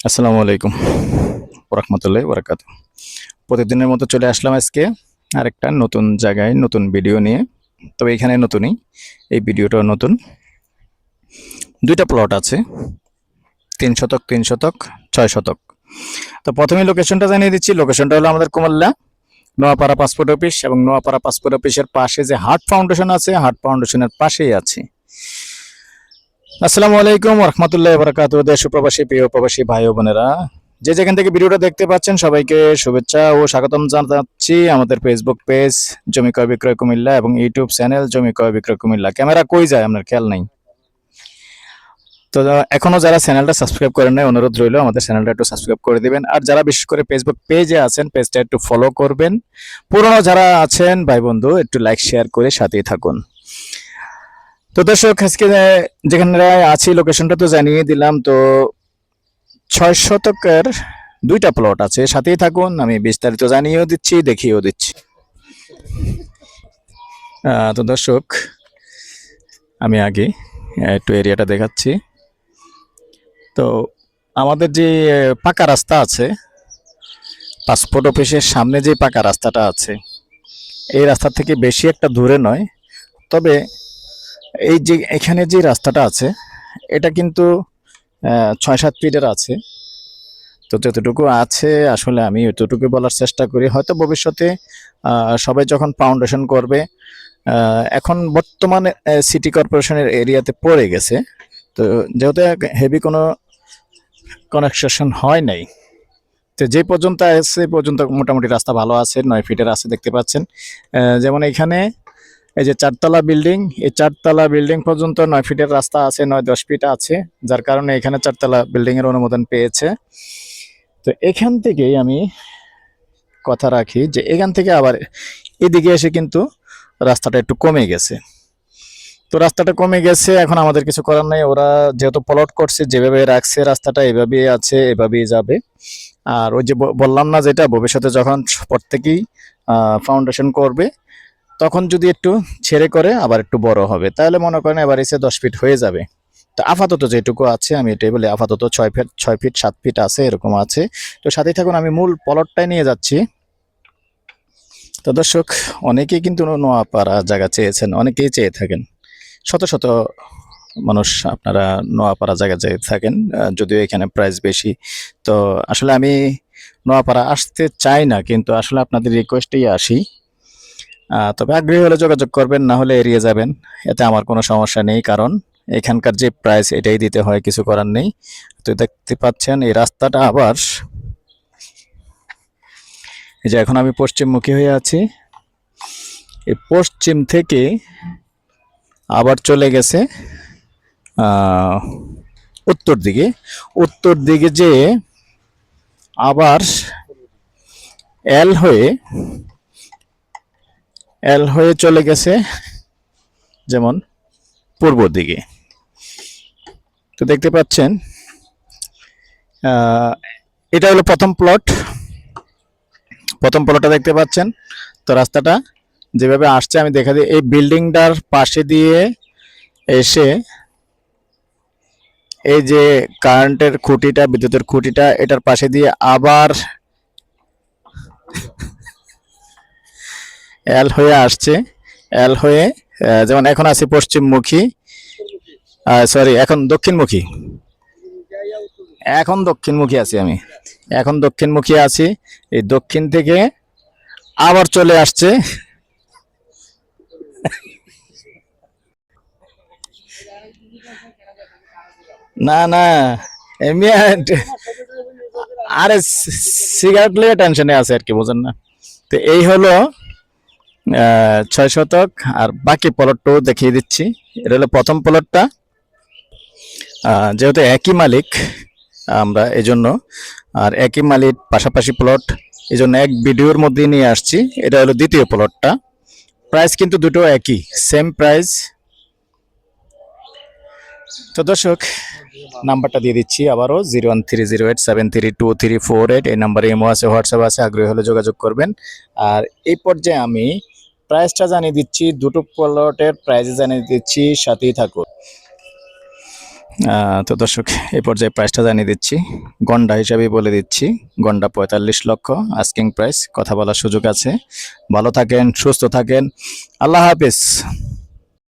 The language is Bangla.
আসসালামু আলাইকুম ওরহমতুল্লাহি ওবরাকাতুহ। প্রতিদিনের মতো চলে আসলাম আজকে আরেকটা নতুন জায়গায় নতুন ভিডিও নিয়ে। তবে এখানে নতুনই, এই ভিডিওটাও নতুন। দুইটা প্লট আছে, 3 শতক, 3 শতক, 6 শতক। তো প্রথমে লোকেশনটা জানিয়ে দিচ্ছি। লোকেশনটা হলো আমাদের কুমিল্লা নোয়াপাড়া পাসপোর্ট অফিস, এবং নোয়াপাড়া পাসপোর্ট অফিসের পাশে যে হার্ট ফাউন্ডেশন আছে, হার্ট ফাউন্ডেশনের পাশেই আছে। আসসালামু আলাইকুম ওরহমতুল্লাহি ওবরাকাতুহ। দেশ ও প্রবাসী, প্রিয় প্রবাসী ভাই ও বোনেরা, যে যেখান থেকে ভিডিওটা দেখতে পাচ্ছেন সবাইকে শুভেচ্ছা ও স্বাগতম জানাচ্ছি আমাদের ফেসবুক পেজ জমি ক্রয় বিক্রয় কুমিল্লা এবং ইউটিউব চ্যানেল জমি ক্রয় বিক্রয় কুমিল্লা। ক্যামেরা কই যায় আপনার খেয়াল নাই তো? এখনো যারা চ্যানেলটা সাবস্ক্রাইব করেন নাই, অনুরোধ রইল আমাদের চ্যানেলটা একটু সাবস্ক্রাইব করে দিবেন। আর যারা বিশেষ করে ফেসবুক পেজে আছেন, পেজটা একটু ফলো করবেন। পুরনো যারা আছেন ভাই বন্ধু, একটু লাইক শেয়ার করে সাথেই থাকুন। তো দর্শক, আজকে যেখানে আছি লোকেশনটা তো জানিয়ে দিলাম। তো 6 শতকের দুইটা প্লট আছে, সাথেই থাকুন, আমি বিস্তারিত জানিয়েও দিচ্ছি, দেখিয়েও দিচ্ছি। তো দর্শক, আমি আগে একটু এরিয়াটা দেখাচ্ছি। তো আমাদের যে পাকা রাস্তা আছে, পাসপোর্ট অফিসের সামনে যে পাকা রাস্তাটা আছে, এই রাস্তা থেকে বেশি একটা দূরে নয়। তবে এই যে এখানে যে রাস্তাটা আছে, এটা কিন্তু 6-7 ফিটের আছে। তো যতটুকু আছে আসলে আমি এতটুকু বলার চেষ্টা করি। হয়তো ভবিষ্যতে সবাই যখন ফাউন্ডেশন করবে, এখন বর্তমানে সিটি কর্পোরেশনের এরিয়াতে পড়ে গেছে। তো যেহেতু হেভি কোনো কনস্ট্রাকশন হয় নাই, তো যে পর্যন্ত আছে পর্যন্ত মোটামুটি রাস্তা ভালো আছে, 9 ফিটের আছে দেখতে পাচ্ছেন। যেমন এখানে এই যে 4তলা বিল্ডিং, এই 4তলা বিল্ডিং পর্যন্ত 9 ফিটের রাস্তা আছে, 9-10 ফিট আছে, যার কারণে এখানে 4তলা বিল্ডিং এর অনুমোদন পেয়েছে। তো এখান থেকেই আমি কথা রাখি যে এখান থেকে আবার এদিকে এসে কিন্তু রাস্তাটা একটু কমে গেছে। তো রাস্তাটা কমে গেছে, এখন আমাদের কিছু করার নাই। ওরা যেহেতু প্লট করছে, যেভাবে রাখছে রাস্তাটা এভাবেই আছে, এভাবেই যাবে। আর ওই যে বললাম না, যেটা ভবিষ্যতে যখন প্রত্যেকেই ফাউন্ডেশন করবে, তখন যদি একটু ছেড়ে করে আবার একটু বড় হবে, তাহলে মনে করেন এবার এসে 10 ফিট হয়ে যাবে। তো আপাতত যেটুকু আছে আমি এটাই বলি, আপাতত 6 ফিট 7 ফিট আছে, এরকম আছে। তো সাথে থাকুন, আমি মূল প্লটটাই নিয়ে যাচ্ছি। তো দর্শক, অনেকেই কিন্তু নোয়াপাড়া জায়গা চেয়েছেন, অনেকেই চেয়ে থাকেন, শত শত মানুষ আপনারা নোয়াপাড়া জায়গা চেয়ে থাকেন, যদিও এখানে প্রাইস বেশি। তো আসলে আমি নোয়াপাড়া আসতে চাই না, কিন্তু আসলে আপনাদের রিকোয়েস্টেই আসি। তবে আগ্রহী হলে যোগাযোগ করবেন, না হলে এড়িয়ে যাবেন, এতে আমার কোনো সমস্যা নেই। কারণ এখানকার যে প্রাইস এটাই দিতে হয়, কিছু করার নেই। তো দেখতে পাচ্ছেন এই রাস্তাটা আবার, এই যে এখন আমি পশ্চিমমুখী হয়ে আছি, এই পশ্চিম থেকে আবার চলে গেছে উত্তর দিকে। উত্তর দিকে যে আবার এল হয়ে চলে গেছে যেমন পূর্ব দিকে। তো দেখতে পাচ্ছেন এটা হলো প্রথম প্লটটা দেখতে পাচ্ছেন। তো রাস্তাটা যেভাবে আসছে আমি দেখা দিই, এই বিল্ডিংটার পাশে দিয়ে এসে এই যে কারেন্টের খুঁটিটা, বিদ্যুতের খুঁটিটা, এটার পাশে দিয়ে আবার এল হয়ে আসছে। এল হয়ে যেমন এখন আছি পশ্চিমমুখী, সরি এখন দক্ষিণমুখী, এখন দক্ষিণমুখী আছি আমি, এখন দক্ষিণমুখী আছি। এই দক্ষিণ থেকে আবার চলে আসছে না না, এমনি আরে সিগারেট লিয়ে টেনশনে আছে আর কি, বুঝেন না? তো এই হলো 6 শতক। আর বাকি প্লটটাও দেখিয়ে দিচ্ছি। এটা হলো প্রথম প্লটটা, যেহেতু একই মালিক আমরা, এজন্য, আর একই মালিক পাশাপাশি প্লট, এই জন্য এক ভিডিওর মধ্যে নিয়ে আসছি। এটা হলো দ্বিতীয় প্লটটা। প্রাইস কিন্তু দুটো একই, সেম প্রাইস। তো দর্শক, নাম্বারটা দিয়ে দিচ্ছি আবারও, 01308732348। এই নাম্বারে ইমো আছে, হোয়াটসঅ্যাপ আছে, আগ্রহী হলে যোগাযোগ করবেন। আর এই পর্যায়ে আমি প্রাইসটা জানিয়ে দিচ্ছি, দুটো প্লটের প্রাইস জানিয়ে দিচ্ছি, সাথেই থাকুন। তো দর্শক এই পর্যায়ে প্রাইসটা জানিয়ে দিচ্ছি, গন্ডা হিসাবেই বলে দিচ্ছি। গন্ডা ৪৫ লক্ষ আস্কিং প্রাইস, কথা বলার সুযোগ আছে। ভালো থাকেন, সুস্থ থাকেন, আল্লাহ হাফেজ।